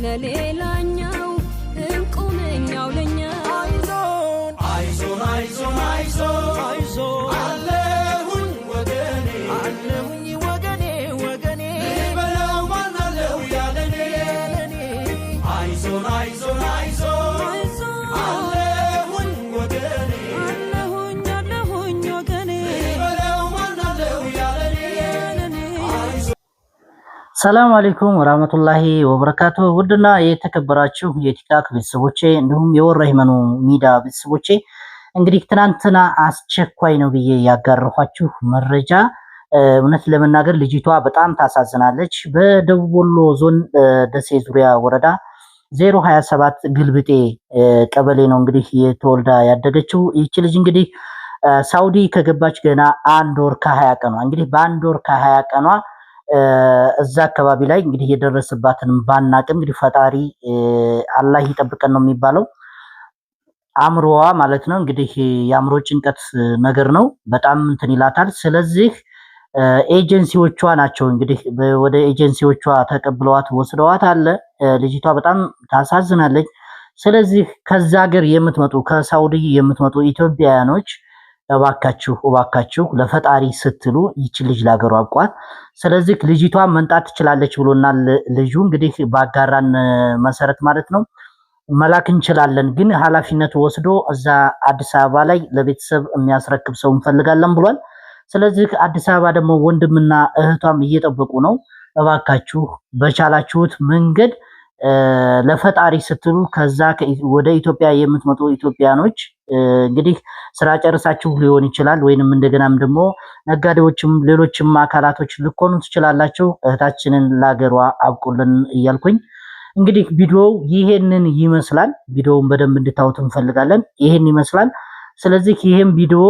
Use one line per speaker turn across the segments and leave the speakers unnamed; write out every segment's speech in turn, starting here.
ለሌላኛው እንቁመኛው ለኛ
አይዞን አይዞን አይዞን አይዞን አይዞን አለሁኝ ወገኔ ወገኔ በለው ማናለው ያለኔ አይዞን አይዞን አይዞን አለሁኝ ወገኔ በለው ማናለው ያለኔ
ሰላም አለይኩም ወራህመቱላሂ ወበረካቱ። ውድና የተከበራችሁ የቲክታክ ቤተሰቦቼ እንዲሁም የወራሂመኑ ሚዲያ ቤተሰቦቼ እንግዲህ ትናንትና አስቸኳይ ነው ብዬ ያጋራኋችሁ መረጃ እውነት ለመናገር ልጅቷ በጣም ታሳዝናለች። በደቡብ ወሎ ዞን ደሴ ዙሪያ ወረዳ 027 ግልብጤ ቀበሌ ነው እንግዲህ የተወልዳ ያደገችው። ይህች ልጅ እንግዲህ ሳውዲ ከገባች ገና 1 ወር ከ20 ቀኗ እንግዲህ በ1 ወር ከ20 ቀኗ እዛ አካባቢ ላይ እንግዲህ የደረሰባትን ባናቅም እንግዲህ ፈጣሪ አላህ ይጠብቀን ነው የሚባለው። አምሮዋ ማለት ነው እንግዲህ የአምሮ ጭንቀት ነገር ነው፣ በጣም እንትን ይላታል። ስለዚህ ኤጀንሲዎቿ ናቸው እንግዲህ ወደ ኤጀንሲዎቿ ተቀብለዋት ወስደዋት አለ። ልጅቷ በጣም ታሳዝናለች። ስለዚህ ከዛ ሀገር የምትመጡ ከሳውዲ የምትመጡ ኢትዮጵያውያኖች እባካችሁ ለፈጣሪ ስትሉ ይች ልጅ ላገሩ አብቋት። ስለዚህ ልጅቷ መንጣት ትችላለች ብሎናል ልጁ እንግዲህ ባጋራን መሰረት ማለት ነው። መላክ እንችላለን፣ ግን ኃላፊነቱ ወስዶ እዛ አዲስ አበባ ላይ ለቤተሰብ የሚያስረክብ ሰው እንፈልጋለን ብሏል። ስለዚህ አዲስ አበባ ደግሞ ወንድምና እህቷም እየጠበቁ ነው። እባካችሁ በቻላችሁት መንገድ ለፈጣሪ ስትሉ ከዛ ወደ ኢትዮጵያ የምትመጡ ኢትዮጵያኖች እንግዲህ ስራ ጨርሳችሁ ሊሆን ይችላል፣ ወይንም እንደገናም ደግሞ ነጋዴዎችም ሌሎችም አካላቶች ልኮኑ ትችላላችሁ። እህታችንን ላገሯ አብቁልን እያልኩኝ እንግዲህ ቪዲዮው ይሄንን ይመስላል። ቪዲዮውን በደንብ እንድታዩት እንፈልጋለን። ይሄን ይመስላል። ስለዚህ ይሄን ቪዲዮ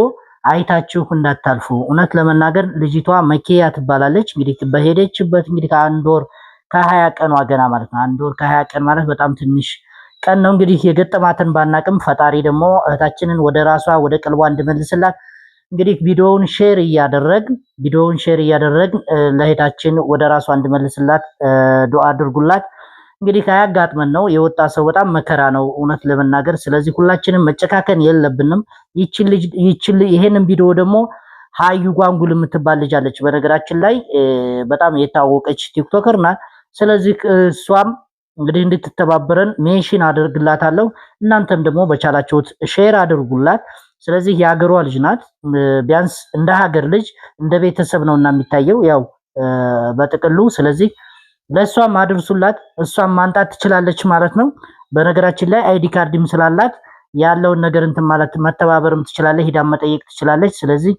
አይታችሁ እንዳታልፉ። እውነት ለመናገር ልጅቷ መኪያ ትባላለች። እንግዲህ በሄደችበት እንግዲህ ከ1 ወር ከ20 ቀኗ ገና ማለት ነው። 1 ወር ከ20 ቀን ማለት በጣም ትንሽ ቀን ነው። እንግዲህ የገጠማትን ባናቅም ፈጣሪ ደግሞ እህታችንን ወደ ራሷ ወደ ቀልቧ እንድመልስላት እንግዲህ ቪዲዮውን ሼር እያደረግን ለእህታችን ወደ ራሷ እንድመልስላት ዱአ አድርጉላት። እንግዲህ ካያጋጥመን ነው የወጣ ሰው በጣም መከራ ነው እውነት ለመናገር። ስለዚህ ሁላችንም መጨካከን የለብንም። ይሄንን ቪዲዮ ደግሞ ሃዩ ጓንጉል የምትባል ልጅ አለች፣ በነገራችን ላይ በጣም የታወቀች ቲክቶከር ናት። ስለዚህ እሷም እንግዲህ እንድትተባበረን ሜንሽን አደርግላታለሁ። እናንተም ደግሞ በቻላችሁት ሼር አድርጉላት። ስለዚህ የሀገሯ ልጅ ናት። ቢያንስ እንደ ሀገር ልጅ እንደ ቤተሰብ ነውና የሚታየው ያው በጥቅሉ። ስለዚህ ለሷም አድርሱላት፣ እሷም ማንጣት ትችላለች ማለት ነው። በነገራችን ላይ አይዲ ካርድም ስላላት ያለውን ነገር እንትን ማለት መተባበርም ትችላለች፣ ሂዳም መጠየቅ ትችላለች። ስለዚህ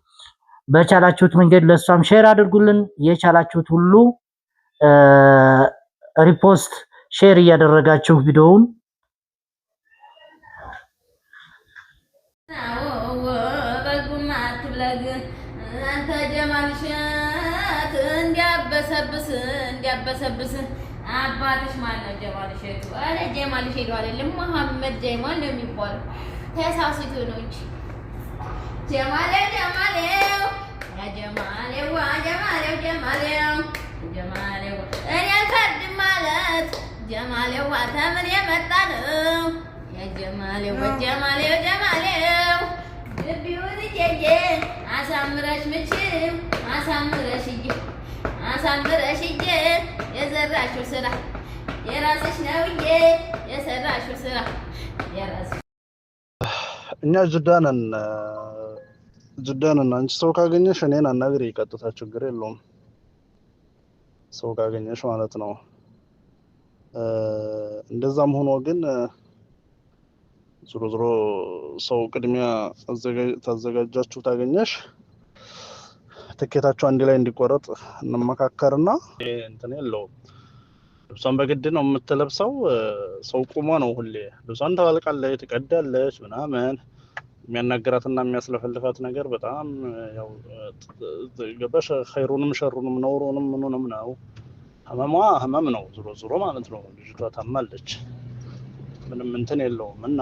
በቻላችሁት መንገድ ለሷም ሼር አድርጉልን። የቻላችሁት ሁሉ ሪፖስት ሼር እያደረጋችሁ ቪዲዮውን
አንተ ጀማልሸት እንዲያበሰብስ አባትሽ ማን ነው? ጀማልሸቱ አረ ጀማልሸቱ አይደለም መሐመድ ጀማል ነው የሚባለው። ተሳስቶ ነው እንጂ ጀማሌው ያ ጀማሌው እኔ ፈርድ ማለት ጀማሌው ተምን የመጣ ነው? ያ ጀማሌው ግቢውን እየየ አሳምረሽ ምችው አሳምረሽ የዘራሽው ስራ የራስሽ ነውዬ የሰራሽው ስራ የራስሽ።
እኛ ጅዳንን አንቺ ሰው ካገኘሽ እኔን አናግሪ፣ ቀጥታ ችግር የለውም። ሰው ካገኘሽ ማለት ነው። እንደዛም ሆኖ ግን ዞሮ ሰው ቅድሚያ ታዘጋጃችሁ ታገኘሽ ትኬታችሁ አንድ ላይ እንዲቆረጥ እንመካከርና እንትን የለውም። ልብሷን በግድ ነው የምትለብሰው። ሰው ቁሞ ነው ሁሌ ልብሷን ታወልቃለች፣ ትቀዳለች ምናምን። የሚያናገራትና የሚያስለፈልፋት ነገር በጣም ያው ገባሽ። ኸይሩንም ሸሩንም ነውሩንም ምኑንም ነው። ህመም ነው ዞሮ ማለት ነው። ልጅቷ ታማለች፣ ምንም እንትን የለውም። እና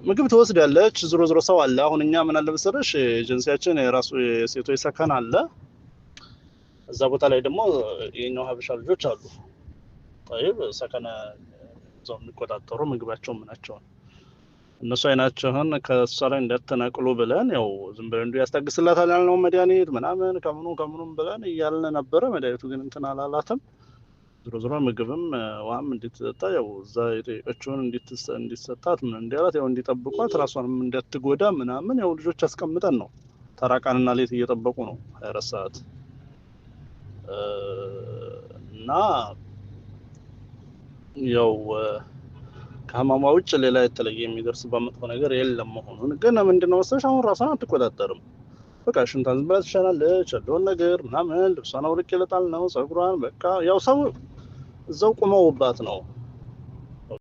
ምግብ ትወስዳለች። ዞሮ ሰው አለ። አሁን እኛ ምን አለ መሰለሽ ኤጀንሲያችን የራሱ የሴቶች ሰከን አለ። እዛ ቦታ ላይ ደግሞ የኛው ሀበሻ ልጆች አሉ طيب ሰከነ ዞም የሚቆጣጠሩ ምግባቸው ምናቸው እነሱ አይናቸውን ከሷ ላይ እንዳትነቅሉ ብለን ያው ዝም ብለን እንዲሁ ያስታግስላታል ያልነው መድኃኒት ምናምን ከምኑም ብለን እያልን ነበረ። መድኃኒቱ ግን እንትን አላላትም። ዞሮ ምግብም ዋም እንድትጠጣ ያው እዛ የጠየቀችውን እንድትሰጣት ምን እንዲያላት ያው እንዲጠብቋት ራሷንም እንዳትጎዳ ምናምን ያው ልጆች አስቀምጠን ነው ተራቃንና ሌት እየጠበቁ ነው 24 ሰዓት እና ያው ከህመሟ ውጭ ሌላ የተለየ የሚደርስባት መጥፎ ነገር የለም መሆኑን ግን ምንድነው መሰለሽ አሁን ራሷን አትቆጣጠርም። በቃ ሽንቷን ዝም ብላ ትሸናለች ያለውን ነገር ምናምን ልብሷን አውልቄ ልጣል ነው ፀጉሯን በቃ ያው ሰው እዛው ቆመውባት ነው